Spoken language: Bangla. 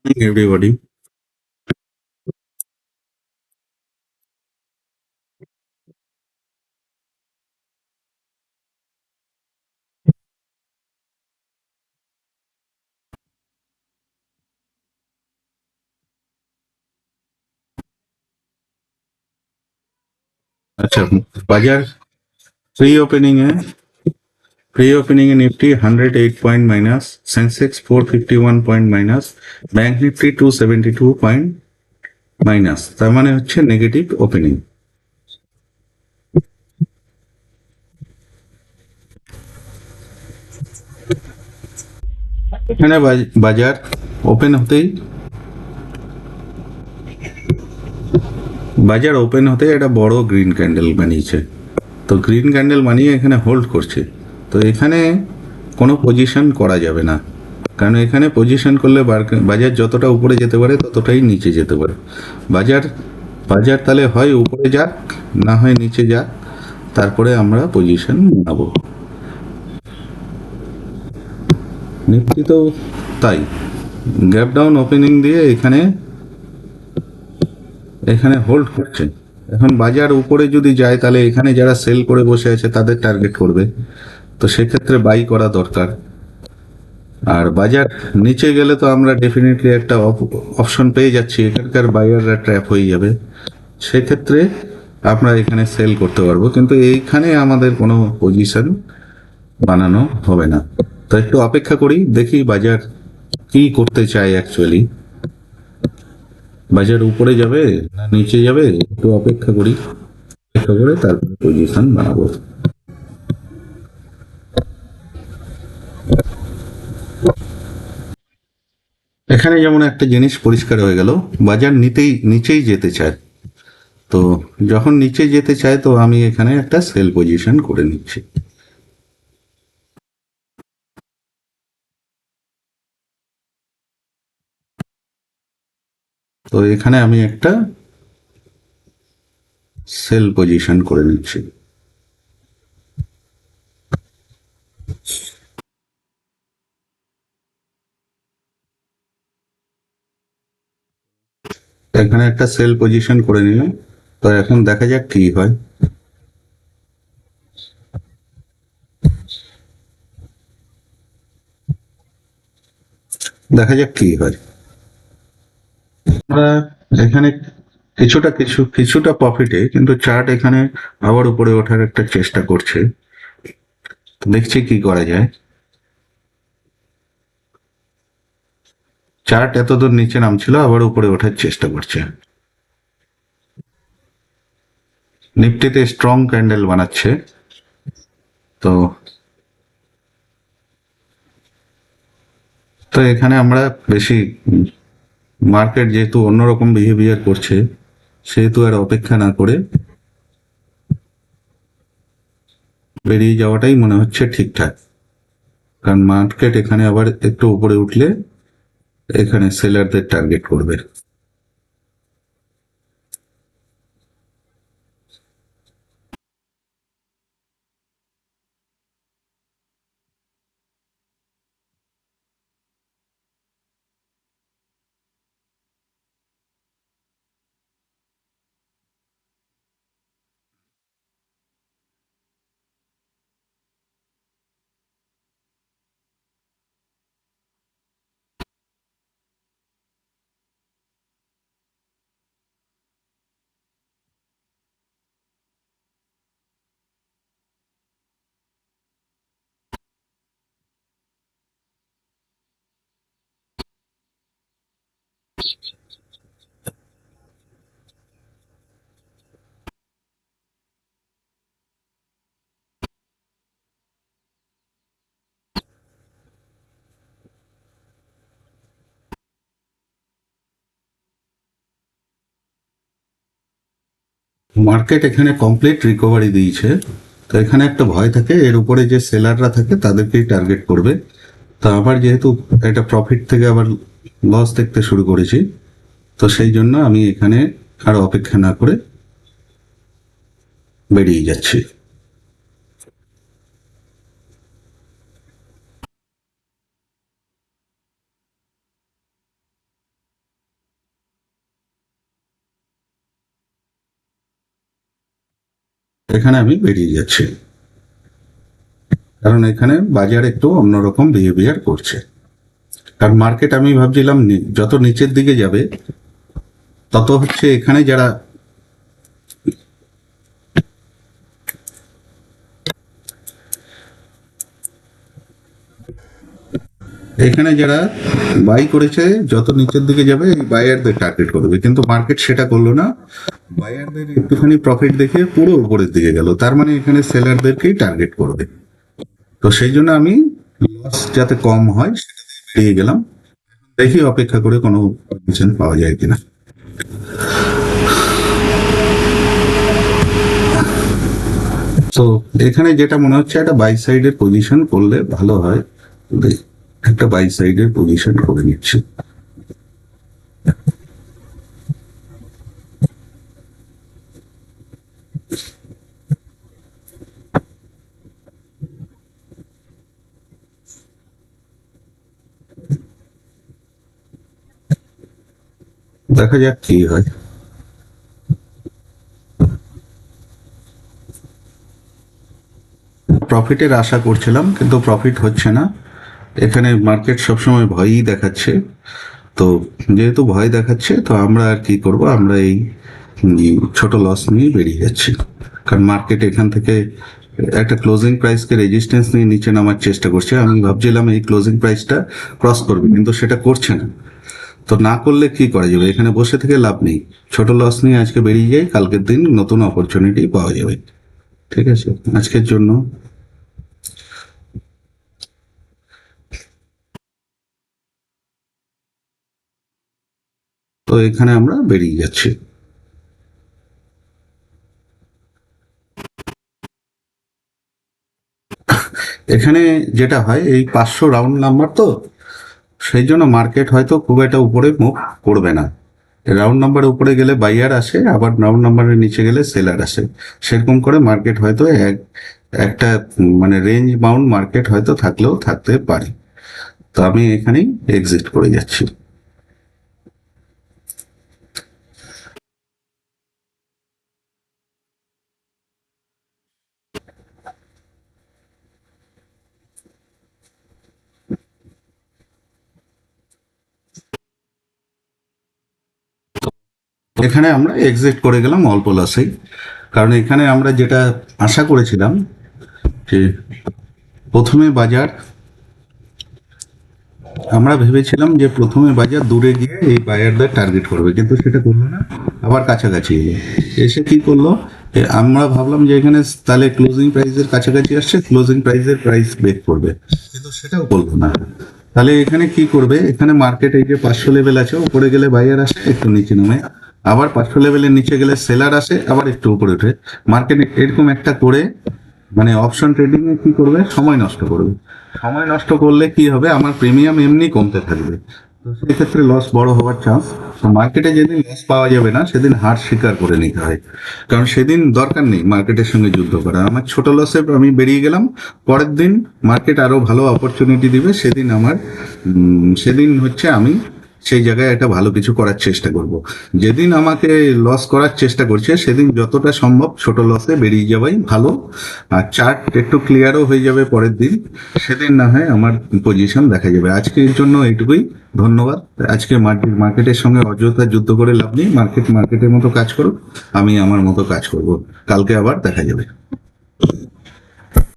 Everybody. अच्छा, बाजार प्री ओपनिंग है। प्री ओपनिंग है Nifty 108 point minus, Sensex 451 point minus, bank Nifty 272 point minus, তার মানে হচ্ছে নেগেটিভ ওপেনিং। এখানে বাজার ওপেন হতেই একটা বড় গ্রিন ক্যান্ডেল বানিয়েছে। তো গ্রিন ক্যান্ডেল বানিয়ে এখানে হোল্ড করছে। তো এখানে কোনো পজিশন করা যাবে না, কারণ এখানে পজিশন করলে বাজার যতটা উপরে যেতে পারে ততটাই নিচে যেতে পারে। বাজার বাজার তাহলে হয় উপরে যাক, না হয় নিচে যাক, তারপরে আমরা পজিশন বানাবো। নিফটি তো তাই গ্যাপ ডাউন ওপেনিং দিয়ে এখানে এখানে হোল্ড করছে। এখন বাজার উপরে যদি যায় তাহলে এখানে যারা সেল করে বসে আছে তাদের টার্গেট করবে, তো সেক্ষেত্রে বাই করা দরকার। আর বাজার নিচে গেলে তো আমরা ডেফিনেটলি একটা অপশন পেয়ে যাচ্ছি, এখানকার বায়াররা ট্র্যাপ হয়ে যাবে। সেক্ষেত্রে আমরা এখানে সেল করতে পারবো, কিন্তু এইখানে আমাদের কোনো পজিশন বানানো হবে না। তো একটু অপেক্ষা করি, দেখি বাজার কি করতে চায় অ্যাকচুয়ালি। বাজার উপরে যাবে না নিচে যাবে, একটু অপেক্ষা করি। অপেক্ষা করে তারপরে পজিশন বানাবো। এখানে যেমন একটা জিনিস পরিষ্কার হয়ে গেল, বাজার নিচেই যেতে চায়। তো যখন নিচে যেতে চায় তো আমি এখানে একটা সেল পজিশন করে নিচ্ছি। তো এখানে আমি একটা সেল পজিশন করে নিচ্ছি। এখানে একটা সেল পজিশন করে নিলাম। তো এখন দেখা যাক কি হয়। দেখা যাক কি হয়। আমরা এখানে কিছুটা প্রফিটে, কিন্তু চার্ট এখানে আবার উপরে ওঠার একটা চেষ্টা করছে। দেখছি কি করা যায়। চার্ট এতদূর নিচে নামছিল, আবার উপরে ওঠার চেষ্টা করছে। নিফটিতে স্ট্রং ক্যান্ডেল বানাচ্ছে। তো তো এখানে আমরা বেশি, মার্কেট যেহেতু অন্যরকম বিহেভিয়ার করছে, সেহেতু আর অপেক্ষা না করে বেরিয়ে যাওয়াটাই মনে হচ্ছে ঠিকঠাক। কারণ মার্কেট এখানে আবার একটু উপরে উঠলে এখানে সেলারদের টার্গেট করবে। মার্কেট এখানে কমপ্লিট রিকভারি দিয়েছে। তো এখানে একটা ভয় থাকে, এর উপরে যে সেলাররা থাকে তাদেরকেই টার্গেট করবে। তো আবার যেহেতু এটা প্রফিট থেকে আবার লস দেখতে শুরু করেছি, তো সেই জন্য আমি এখানে আর অপেক্ষা না করে বেরিয়ে যাচ্ছি। এখানে আমি বেরিয়ে যাচ্ছি, কারণ এখানে বাজার একটু অন্যরকম বিহেভিয়ার করছে। কারণ মার্কেট আমি ভাবছিলাম যত নিচের দিকে যাবে তত হচ্ছে এখানে যারা এখানে যারা বাই করেছে যত নিচের দিকে যাবে এই বায়ারদের টার্গেট করবে, কিন্তু মার্কেট সেটা করলো না। বায়ারদের একটুখানি প্রফিট দেখে পুরো উপরের দিকে গেল, তার মানে এখানে সেলারদেরকেই টার্গেট করবে। তো সেই জন্য আমি লস যাতে কম হয় সেটা দিয়ে বেরিয়ে গেলাম। দেখি অপেক্ষা করে কোনো পজিশন পাওয়া যায় কিনা। তো এখানে যেটা মনে হচ্ছে একটা বাই সাইডের পজিশন করলে ভালো হয়, একটা বাই সাইডের পজিশন করে নিচ্ছি। দেখা যাক কি হয়। প্রফিটের আশা করছিলাম কিন্তু প্রফিট হচ্ছে না। এখানে মার্কেট সবসময় ভয়ই দেখাচ্ছে, তো যেহেতু ভয় দেখাচ্ছে তো আমরা আর কি করব, আমরা এই ছোট লস নিয়ে বেরিয়ে যাচ্ছি। কারণ মার্কেট এখান থেকে একটা ক্লোজিং প্রাইসকে রেজিস্ট্যান্স নিয়ে নিচে নামার চেষ্টা করছে। আমি ভাবছিলাম এই ক্লোজিং প্রাইসটা ক্রস করবে, কিন্তু সেটা করছে না। তো না করলে কি করা যাবে, এখানে বসে থেকে লাভ নেই। ছোট লস নিয়ে আজকে বেরিয়ে যাই, কালকের দিন নতুন অপরচুনিটি পাওয়া যাবে। ঠিক আছে, আজকের জন্য তো এখানে আমরা বেরিয়ে যাচ্ছি। এখানে যেটা হয় এই 500 রাউন্ড নাম্বার, তো সেই জন্য মার্কেট হয়তো খুব একটা উপরে মুভ করবে না। রাউন্ড নাম্বারের উপরে গেলে বাইয়ার আসে, আবার রাউন্ড নাম্বারের নিচে গেলে সেলার আসে। সেরকম করে মার্কেট হয়তো একটা মানে রেঞ্জ বাউন্ড মার্কেট হয়তো থাকলেও থাকতে পারে। তো আমি এখানেই এক্সিট করে যাচ্ছি। এখানে আমরা এক্সিট করে গেলাম অল্প লসেই, কারণ এখানে আমরা যেটা আশা করেছিলাম যে প্রথমে বাজার, আমরা ভেবেছিলাম যে প্রথমে বাজার দূরে গিয়ে এই বায়ারদের টার্গেট করবে, কিন্তু সেটা করলো না। আবার কাছাকাছি এলো, এসে কি করলো, আমরা ভাবলাম যে এখানে তাহলে ক্লোজিং প্রাইসের কাছাকাছি আসছে, ক্লোজিং প্রাইসের প্রাইস ব্রেক করবে, কিন্তু সেটাও করলো না। তাহলে এখানে কি করবে, এখানে মার্কেট এই যে 500 লেভেল আছে, উপরে গেলে বায়ার আসে, একটু নিচে নামে, আবার 500 লেভেলের নিচে গেলে সেলার আসে, আবার একটু উপরে ওঠে। মার্কেট এরকম একটা করে মানে অপশন ট্রেডিং এ কি করবে, সময় নষ্ট করবে। সময় নষ্ট করলে কি হবে, আমার প্রিমিয়াম এমনি কমতে থাকবে। তো সেক্ষেত্রে লস বড় হওয়ার চান্স। তো মার্কেটে যেদিন লস পাওয়া যাবে না সেদিন হার স্বীকার করে নিতে হয়, কারণ সেদিন দরকার নেই মার্কেটের সঙ্গে যুদ্ধ করা। আমার ছোট লসে আমি বেরিয়ে গেলাম, পরের দিন মার্কেট আরো ভালো অপরচুনিটি দিবে, সেদিন আমার সেদিন হচ্ছে আমি সেই জায়গায় একটা ভালো কিছু করার চেষ্টা করব। যেদিন আমাকে লস করার চেষ্টা করছে সেদিন যতটা সম্ভব ছোট লসে বেরিয়ে যাওয়াই ভালো। আর চার্ট একটু ক্লিয়ারও হয়ে যাবে পরের দিন, সেদিন না হয় আমার পজিশন দেখা যাবে। আজকের জন্য এইটুকুই, ধন্যবাদ। আজকে মার্কেটের সঙ্গে অযথা যুদ্ধ করে লাভ নেই, মার্কেট মার্কেটের মতো কাজ করুক, আমি আমার মতো কাজ করব। কালকে আবার দেখা যাবে।